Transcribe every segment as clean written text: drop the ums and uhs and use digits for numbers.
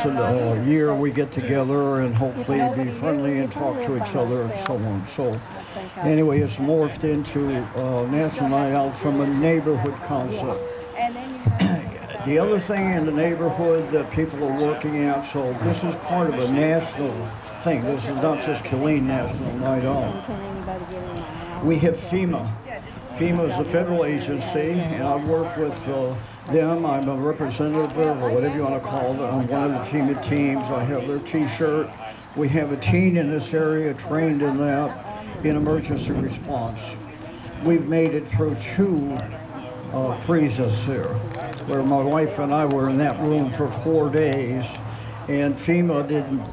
A year we get together and hopefully be friendly and talk to each other and so on. So anyway, it's morphed into National Night Out from a neighborhood concept. The other thing in the neighborhood that people are working at, so this is part of a national thing. This is not just Killeen National Night Out. We have FEMA. FEMA is a federal agency, and I work with them. I'm a representative, or whatever you want to call it, on one of the FEMA teams. I have their t-shirt. We have a teen in this area trained in that, in emergency response. We've made it through two freezes here, where my wife and I were in that room for 4 days, and FEMA didn't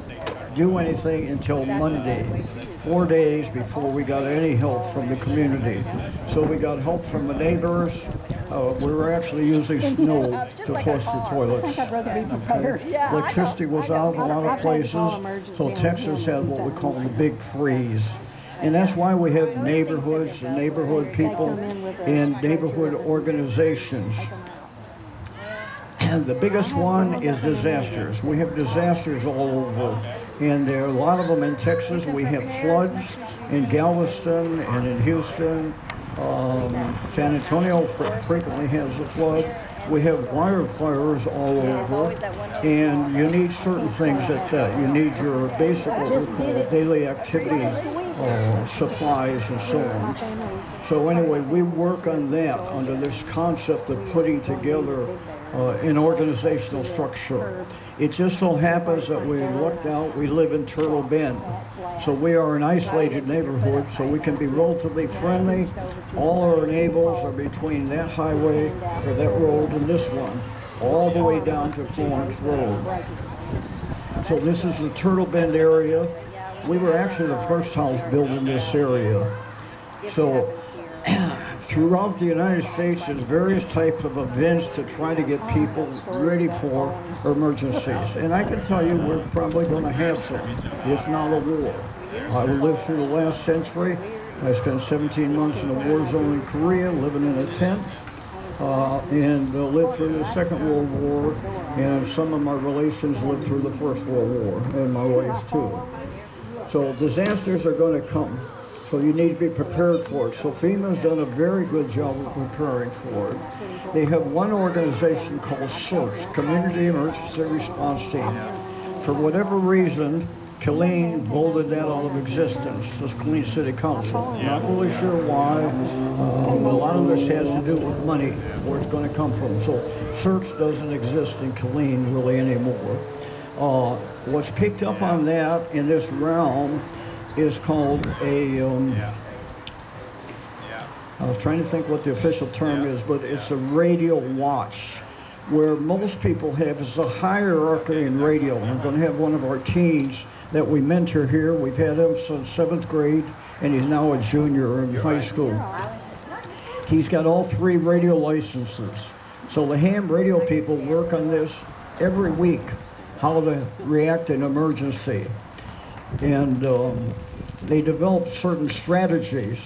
do anything until Monday, 4 days before we got any help from the community. So we got help from the neighbors. We were actually using snow to flush the toilets. Okay. Electricity was out in a lot of places, so Texas had what we call the big freeze. And that's why we have neighborhoods and neighborhood people and neighborhood organizations. And the biggest one is disasters. We have disasters all over, and there are a lot of them in Texas. We have floods in Galveston and in Houston. San Antonio frequently has a flood. We have wildfires all over, and you need certain things that you need your basic what we call daily activity supplies and so on. So anyway, we work on that under this concept of putting together an organizational structure. It just so happens that we looked out, we live in Turtle Bend. So we are an isolated neighborhood, so we can be relatively friendly. All our neighbors are between that highway or that road and this one, all the way down to Florence Road. So this is the Turtle Bend area. We were actually the first house built in this area. So throughout the United States, there's various types of events to try to get people ready for emergencies. And I can tell you we're probably going to have some, if not a war. I lived through the last century. I spent 17 months in a war zone in Korea, living in a tent, and lived through the Second World War, and some of my relations lived through the First World War, and my wife's too. So disasters are going to come. So you need to be prepared for it. So FEMA's done a very good job of preparing for it. They have one organization called SORT, Community Emergency Response Team. For whatever reason, Killeen voted that out of existence, this Killeen City Council. Not really sure why. A lot of this has to do with money, where it's going to come from. So SORT doesn't exist in Killeen really anymore. What's picked up on that in this realm is called a, I was trying to think what the official term is, but it's a radio watch, where most people have is a hierarchy in radio. We're going to have one of our teens that we mentor here. We've had him since 7th grade, and he's now a junior in high school. He's got all 3 radio licenses. So the ham radio people work on this every week, how to react in emergency. And they develop certain strategies,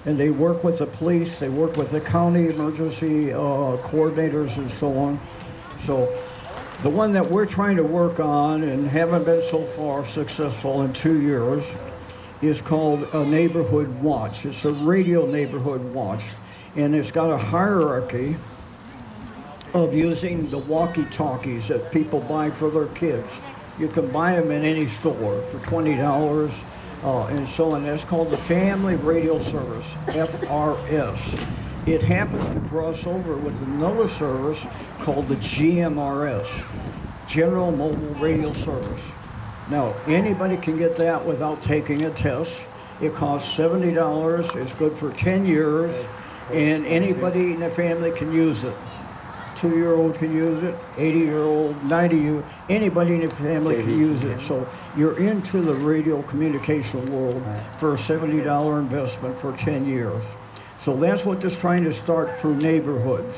and they work with the police, they work with the county emergency coordinators and so on. So the one that we're trying to work on and haven't been so far successful in 2 years is called a neighborhood watch. It's a radio neighborhood watch, and it's got a hierarchy of using the walkie-talkies that people buy for their kids. You can buy them in any store for $20 and so on. That's called the Family Radio Service, FRS. It happens to cross over with another service called the GMRS, General Mobile Radio Service. Now, anybody can get that without taking a test. It costs $70. It's good for 10 years, and anybody in the family can use it. 2-year-old can use it, 80-year-old, 90-year-old, anybody in the family can use it. So you're into the radio communication world for a $70 investment for 10 years. So that's what this trying to start through neighborhoods.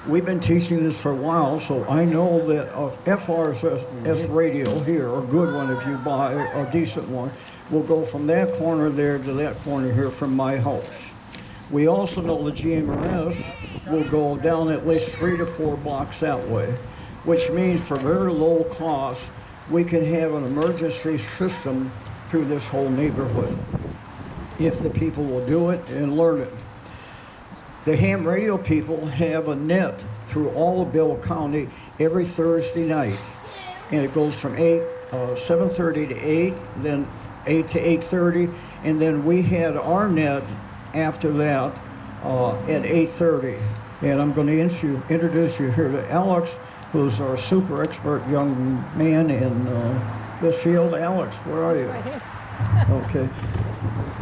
We've been teaching this for a while, so I know that FRS radio here, a good one if you buy a decent one, will go from that corner there to that corner here from my house. We also know the GMRS will go down at least 3 to 4 blocks that way. which means for very low cost, we can have an emergency system through this whole neighborhood if the people will do it and learn it. The ham radio people have a net through all of Bill County every Thursday night, and it goes from 7:30 to 8, then 8 to 8:30, and then we had our net after that at 8:30. And I'm going to introduce you here to Alex, who's our super expert young man in this field. Alex, where are you? Right here. Okay.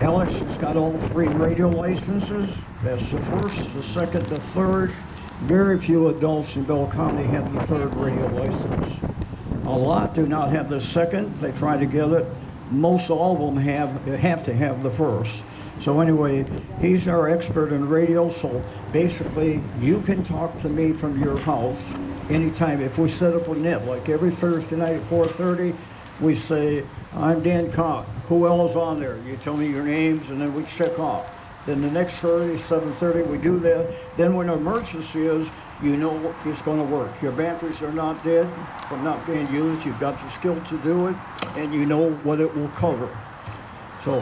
Alex has got all 3 radio licenses. That's the first, the second, the third. Very few adults in Bell County have the 3rd radio license. A lot do not have the second. They try to get it. Most all of them have to have the first. So anyway, he's our expert in radio. So basically, you can talk to me from your house anytime. If we set up a net, like every Thursday night at 4:30, we say, I'm Dan Cott. Who else is on there? You tell me your names, and then we check off. Then the next 7:30, we do that. Then when an emergency is, you know it's going to work. Your batteries are not dead from not being used. You've got the skill to do it, and you know what it will cover. So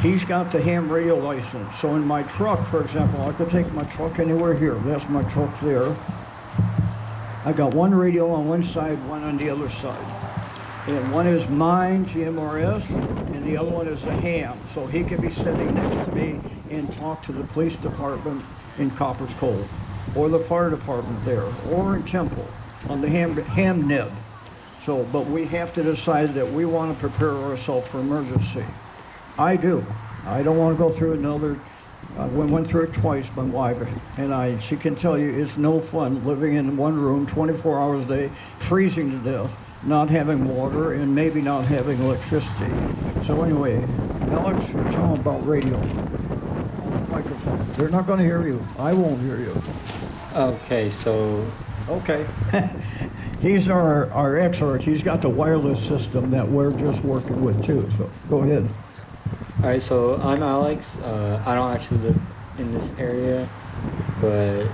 he's got the ham radio license. So in my truck, for example, I could take my truck anywhere here. That's my truck there. I got one radio on one side, one on the other side. And one is mine, GMRS, and the other one is a ham. So he can be sitting next to me and talk to the police department in Coppers Cove, or the fire department there, or in Temple on the ham net. So, but we have to decide that we want to prepare ourselves for emergency. I do. I don't want to go through another. We went through it twice, my wife and she can tell you it's no fun living in one room 24 hours a day, freezing to death, not having water, and maybe not having electricity. So anyway, Alex, you're telling about radio. Microphone. They're not going to hear you. I won't hear you. Okay, so... Okay. He's our expert. He's got the wireless system that we're just working with too. So go ahead. All right, so I'm Alex. I don't actually live in this area, but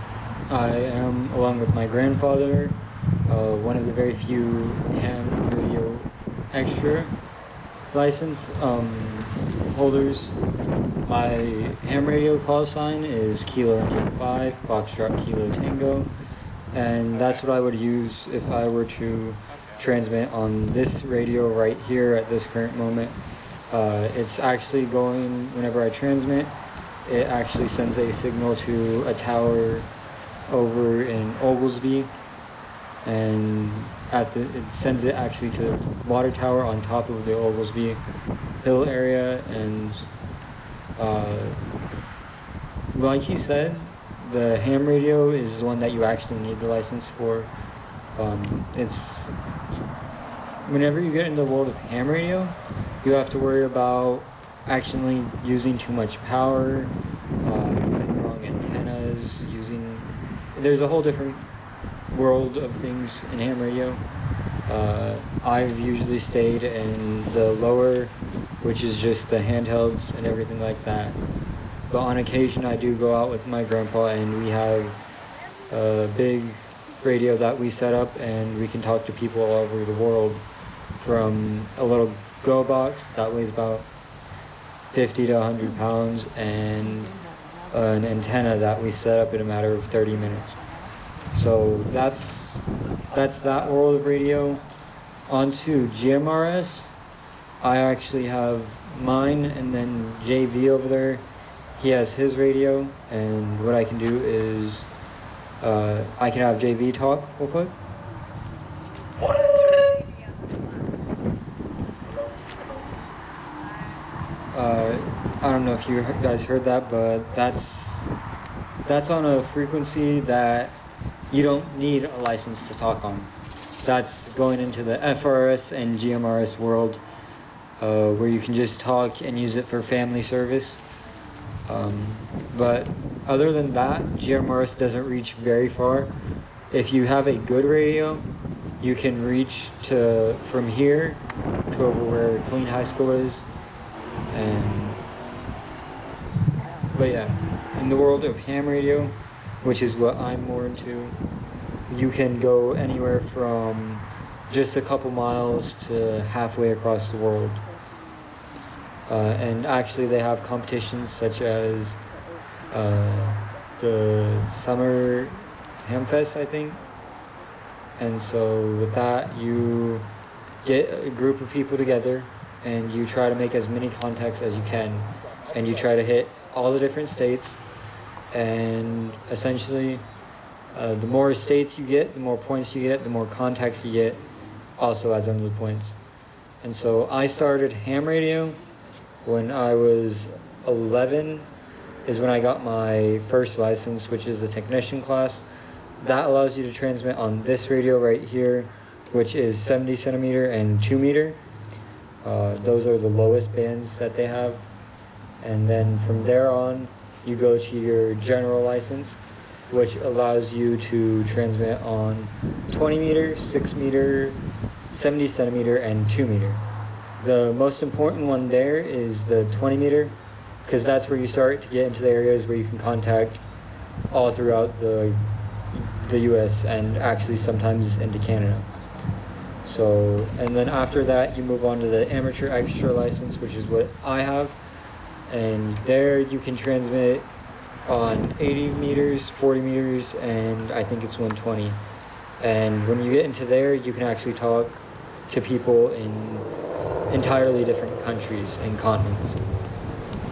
I am, along with my grandfather, one of the very few ham radio extra license holders. My ham radio call sign is Kilo India 5, Foxtrot Kilo Tango, and that's what I would use if I were to transmit on this radio right here at this current moment. It's actually going, whenever I transmit, it actually sends a signal to a tower over in Oglesby, and it sends it actually to the water tower on top of the Oglesby Hill area. And like he said, the ham radio is the one that you actually need the license for. It's whenever you get in the world of ham radio, you have to worry about actually using too much power, using the wrong antennas, there's a whole different world of things in ham radio. I've usually stayed in the lower, which is just the handhelds and everything like that. But on occasion I do go out with my grandpa, and we have a big radio that we set up, and we can talk to people all over the world from a little go box that weighs about 50 to 100 pounds and an antenna that we set up in a matter of 30 minutes. So that's that world of radio. On to GMRS. I actually have mine, and then JV over there, he has his radio, and what I can do is I can have JV talk real quick. I don't know if you guys heard that, but that's on a frequency that you don't need a license to talk on. That's going into the FRS and GMRS world, where you can just talk and use it for family service. But other than that, GMRS doesn't reach very far. If you have a good radio, you can reach from here to over where Killeen High School is. But yeah, in the world of ham radio, which is what I'm more into, you can go anywhere from just a couple miles to halfway across the world. And actually they have competitions such as the Summer Hamfest, I think. And so with that, you get a group of people together and you try to make as many contacts as you can. And you try to hit all the different states. And essentially, the more states you get, the more points you get, the more contacts you get, also adds on to the points. And so I started ham radio when I was 11 is when I got my first license, which is the technician class. That allows you to transmit on this radio right here, which is 70 centimeter and 2 meter. Those are the lowest bands that they have. And then from there on, you go to your general license, which allows you to transmit on 20 meter, 6 meter, 70 centimeter, and 2 meter. The most important one there is the 20 meter, because that's where you start to get into the areas where you can contact all throughout the US and actually sometimes into Canada. So, and then after that, you move on to the amateur extra license, which is what I have. And there you can transmit on 80 meters, 40 meters, and I think it's 120. And when you get into there, you can actually talk to people in entirely different countries and continents.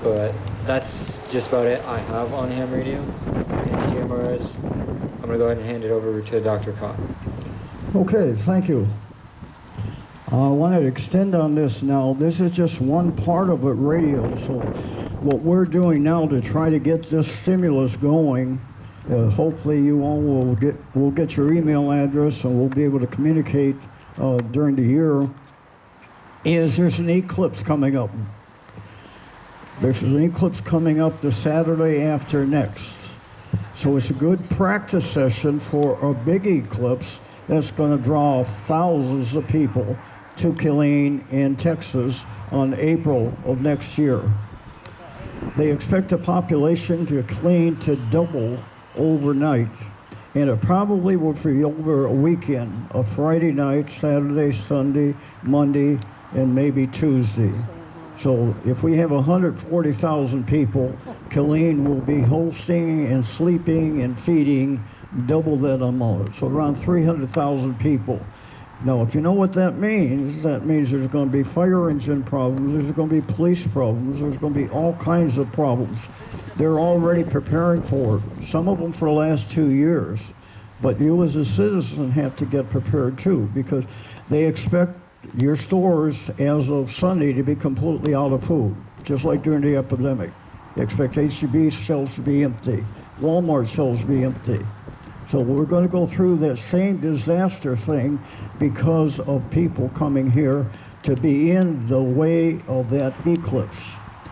But that's just about it I have on ham radio and GMRS. I'm going to go ahead and hand it over to Dr. Kott. Okay, thank you. I want to extend on this now. This is just one part of it, radio. So what we're doing now to try to get this stimulus going, hopefully you all will get your email address and we'll be able to communicate during the year, is there's an eclipse coming up. There's an eclipse coming up the Saturday after next. So it's a good practice session for a big eclipse that's going to draw thousands of people to Killeen in Texas on April of next year. They expect the population to Killeen to double overnight, and it probably will be over a weekend, a Friday night, Saturday, Sunday, Monday, and maybe Tuesday. So if we have 140,000 people, Killeen will be hosting and sleeping and feeding double that amount, so around 300,000 people. Now, if you know what that means there's going to be fire engine problems, there's going to be police problems, there's going to be all kinds of problems. They're already preparing for it, some of them for the last 2 years. But you as a citizen have to get prepared too, because they expect your stores as of Sunday to be completely out of food, just like during the epidemic. They expect H-E-B shelves to be empty, Walmart shelves to be empty. So we're going to go through that same disaster thing because of people coming here to be in the way of that eclipse.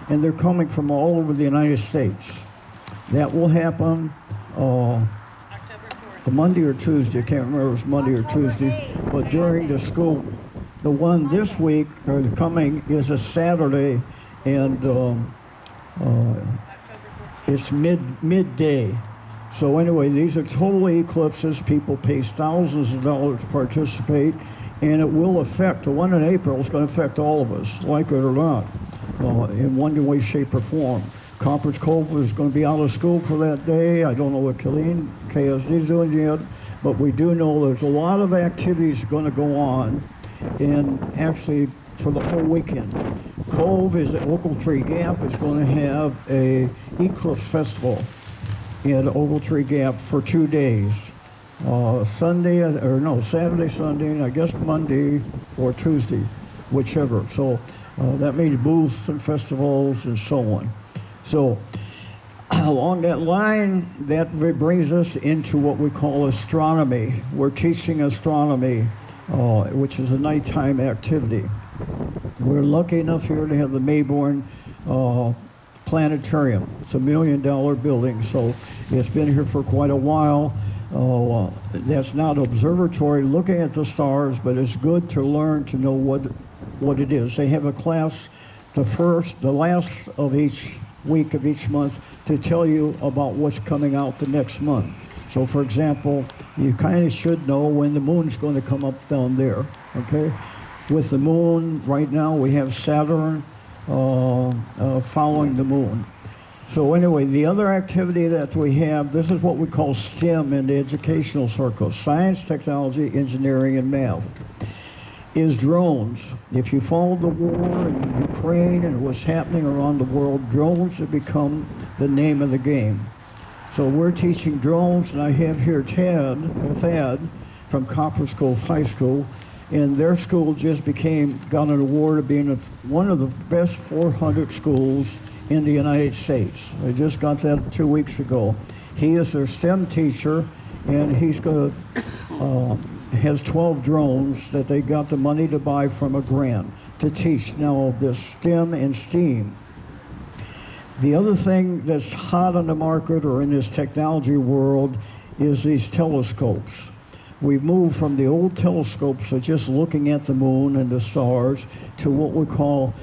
And they're coming from all over the United States. That will happen the Monday or Tuesday, I can't remember if it's Monday or Tuesday, but during the school. The one this week, or the coming, is a Saturday, and it's midday. So anyway, these are total eclipses. People pay thousands of dollars to participate, and it will affect, the one in April is going to affect all of us, like it or not, in one way, shape, or form. Conference Cove is going to be out of school for that day. I don't know what Killeen, KSD is doing yet, but we do know there's a lot of activities going to go on, and actually for the whole weekend. Cove is at Ogletree Gap is going to have a eclipse festival at Ogletree Gap for 2 days. Saturday, Sunday, and I guess Monday or Tuesday, whichever. So that means booths and festivals and so on. So along that line, that brings us into what we call astronomy. We're teaching astronomy, which is a nighttime activity. We're lucky enough here to have the Mayborn Planetarium. It's $1 million building, so it's been here for quite a while. That's not observatory looking at the stars, but it's good to learn to know what it is. They have a class the last of each week of each month to tell you about what's coming out the next month. So for example, you kind of should know when the moon's going to come up down there, okay? With the moon, right now we have Saturn following the moon. So anyway, the other activity that we have, this is what we call STEM in the educational circles, science, technology, engineering, and math, is drones. If you follow the war in Ukraine and what's happening around the world, drones have become the name of the game. So we're teaching drones, and I have here Thad from Copper School High School, and their school just got an award of being one of the best 400 schools in the United States. I just got that 2 weeks ago. He is their STEM teacher, and he's has 12 drones that they got the money to buy from a grant to teach now this STEM and STEAM. The other thing that's hot on the market or in this technology world is these telescopes. We've moved from the old telescopes of just looking at the moon and the stars to what we call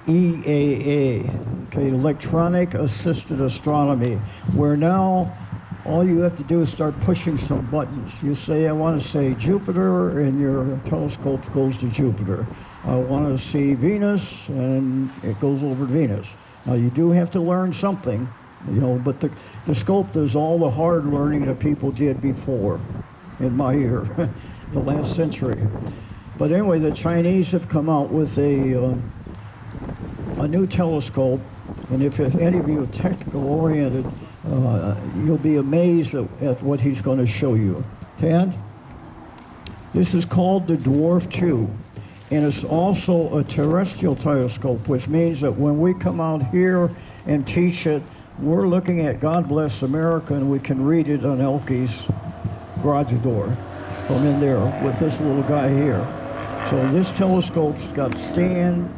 EAA, okay, Electronic Assisted Astronomy, where now all you have to do is start pushing some buttons. You say, I want to say Jupiter, and your telescope goes to Jupiter. I want to see Venus, and it goes over to Venus. Now, you do have to learn something, you know, but the scope does all the hard learning that people did before in my year, the last century. But anyway, the Chinese have come out with a new telescope, and if any of you are technical-oriented, you'll be amazed at what he's going to show you. Tad? This is called the Dwarf 2, and it's also a terrestrial telescope, which means that when we come out here and teach it, we're looking at God Bless America, and we can read it on Elke's garage door from in there with this little guy here. So this telescope's got stand,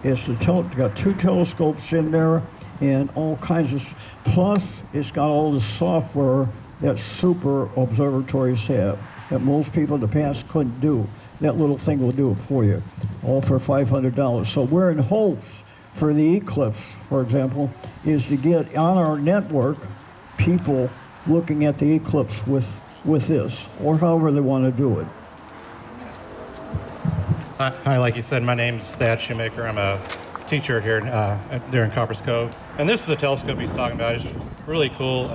got 2 telescopes in there, and all kinds of, plus it's got all the software that super observatories have that most people in the past couldn't do. That little thing will do it for you, all for $500. So we're in hopes for the eclipse, for example, is to get on our network people looking at the eclipse with this, or however they want to do it. Hi, like you said, my name's Thad Shoemaker. I'm a teacher here there in Copper Cove. And this is the telescope he's talking about. It's really cool.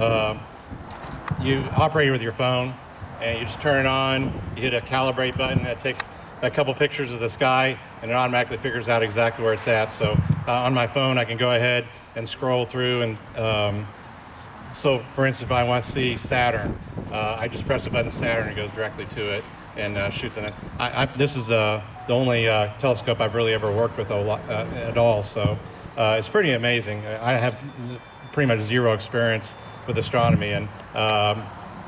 You operate it with your phone, and you just turn it on. You hit a calibrate button that takes a couple pictures of the sky, and it automatically figures out exactly where it's at. So on my phone, I can go ahead and scroll through. And so, for instance, if I want to see Saturn, I just press a button, Saturn, and it goes directly to it and shoots in it. This is the only telescope I've really ever worked with at all, so it's pretty amazing. I have pretty much zero experience with astronomy, and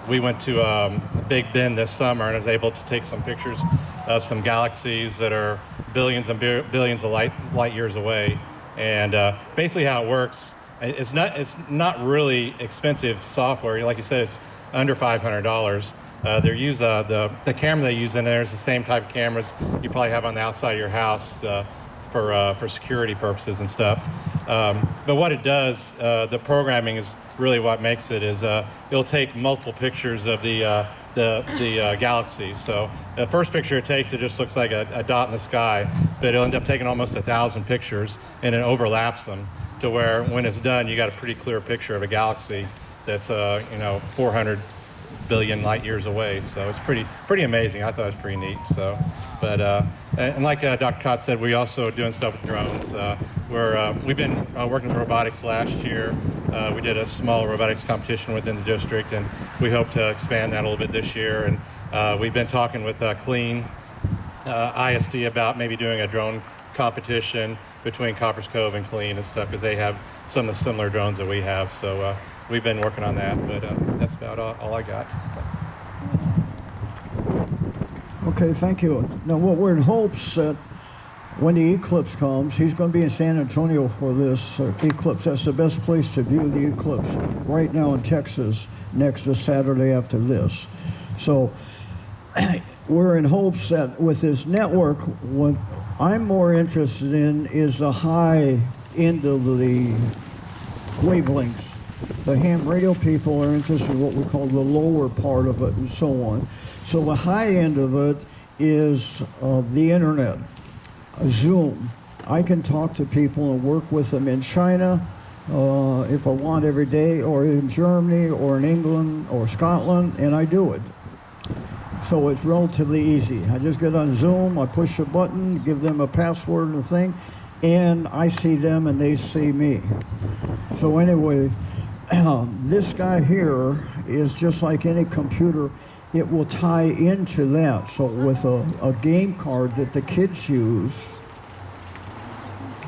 we went to Big Bend this summer, and I was able to take some pictures of some galaxies that are billions and billions of light years away. And basically how it works, it's not really expensive software. Like you said, it's under $500. They use the camera they use in there is the same type of cameras you probably have on the outside of your house for security purposes and stuff. But what it does, the programming is really what makes it is it'll take multiple pictures of the galaxies. So the first picture it takes, it just looks like a dot in the sky, but it'll end up taking almost 1,000 pictures, and it overlaps them to where when it's done, you got a pretty clear picture of a galaxy that's 400 billion light years away. So it's pretty amazing. I thought it was pretty neat. So, but and like Dr. Kott said, we also doing stuff with drones. We've been working with robotics last year. We did a small robotics competition within the district, and we hope to expand that a little bit this year. And we've been talking with Clean ISD about maybe doing a drone competition between Copper's Cove and Clean and stuff, because they have some of the similar drones that we have. So we've been working on that, but that's about all I got. Okay, thank you. Now, what we're in hopes that when the eclipse comes, he's going to be in San Antonio for this eclipse. That's the best place to view the eclipse right now in Texas, next to Saturday after this. So we're in hopes that with this network, what I'm more interested in is the high end of the wavelengths. The ham radio people are interested in what we call the lower part of it and so on. So the high end of it is the internet, Zoom. I can talk to people and work with them in China if I want every day, or in Germany, or in England, or Scotland, and I do it. So it's relatively easy. I just get on Zoom, I push a button, give them a password and a thing, and I see them and they see me. So anyway, this guy here is just like any computer. It will tie into that. So with a game card that the kids use,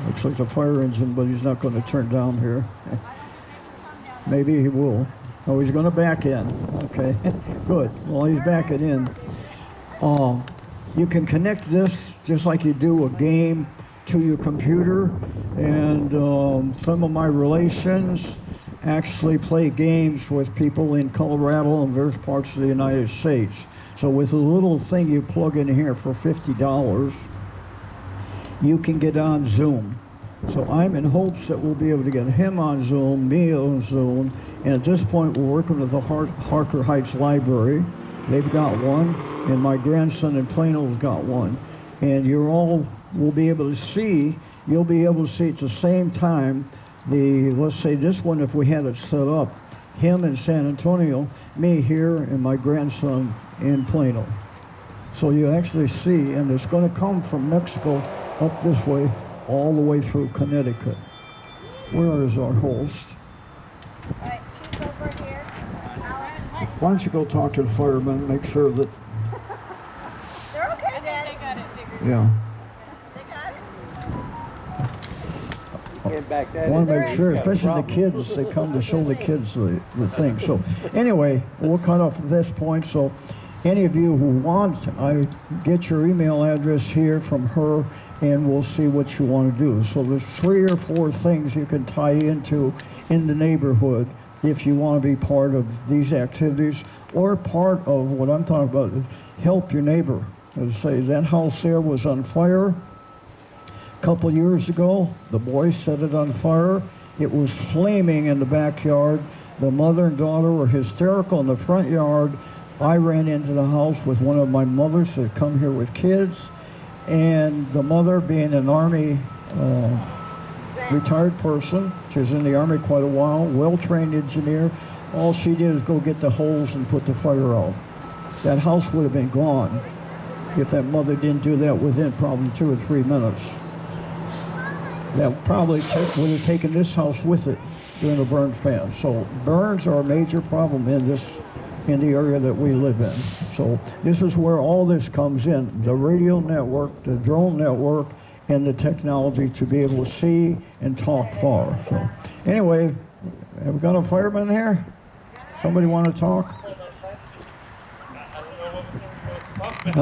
looks like the fire engine, but he's not going to turn down here. Maybe he will. Oh, he's going to back in. Okay, good. Well, he's backing in. You can connect this just like you do a game to your computer, and some of my relations actually play games with people in Colorado and various parts of the United States. So with a little thing you plug in here for $50, you can get on Zoom. So I'm in hopes that we'll be able to get him on Zoom, me on Zoom, and at this point we're working with the Harker Heights Library. They've got one, and my grandson in Plano's got one. And you're all will be able to see, you'll be able to see at the same time let's say this one, if we had it set up, him in San Antonio, me here, and my grandson in Plano. So you actually see, and it's going to come from Mexico up this way, all the way through Connecticut. Where is our host? All right, she's over here. Why don't you go talk to the firemen, make sure that, They're okay, Daddy. They got it figured. yeah. They got it. I want to make sure, especially the kids, they come to show the kids the thing. So anyway, we'll cut off at this point. So any of you who want, I get your email address here from her, and we'll see what you want to do. So there's 3 or 4 things you can tie into in the neighborhood if you want to be part of these activities, or part of what I'm talking about, help your neighbor. As I say, that house there was on fire a couple years ago. The boys set it on fire. It was flaming in the backyard. The mother and daughter were hysterical in the front yard. I ran into the house with one of my mothers that come here with kids, and the mother, being an Army retired person, she was in the Army quite a while, well-trained engineer, all she did is go get the hose and put the fire out. That house would have been gone if that mother didn't do that within probably 2 or 3 minutes. That probably would have taken this house with it during the burn span. So burns are a major problem in the area that we live in. So this is where all this comes in, the radio network, the drone network, and the technology to be able to see and talk far. So anyway, have we got a fireman here? Somebody want to talk? That's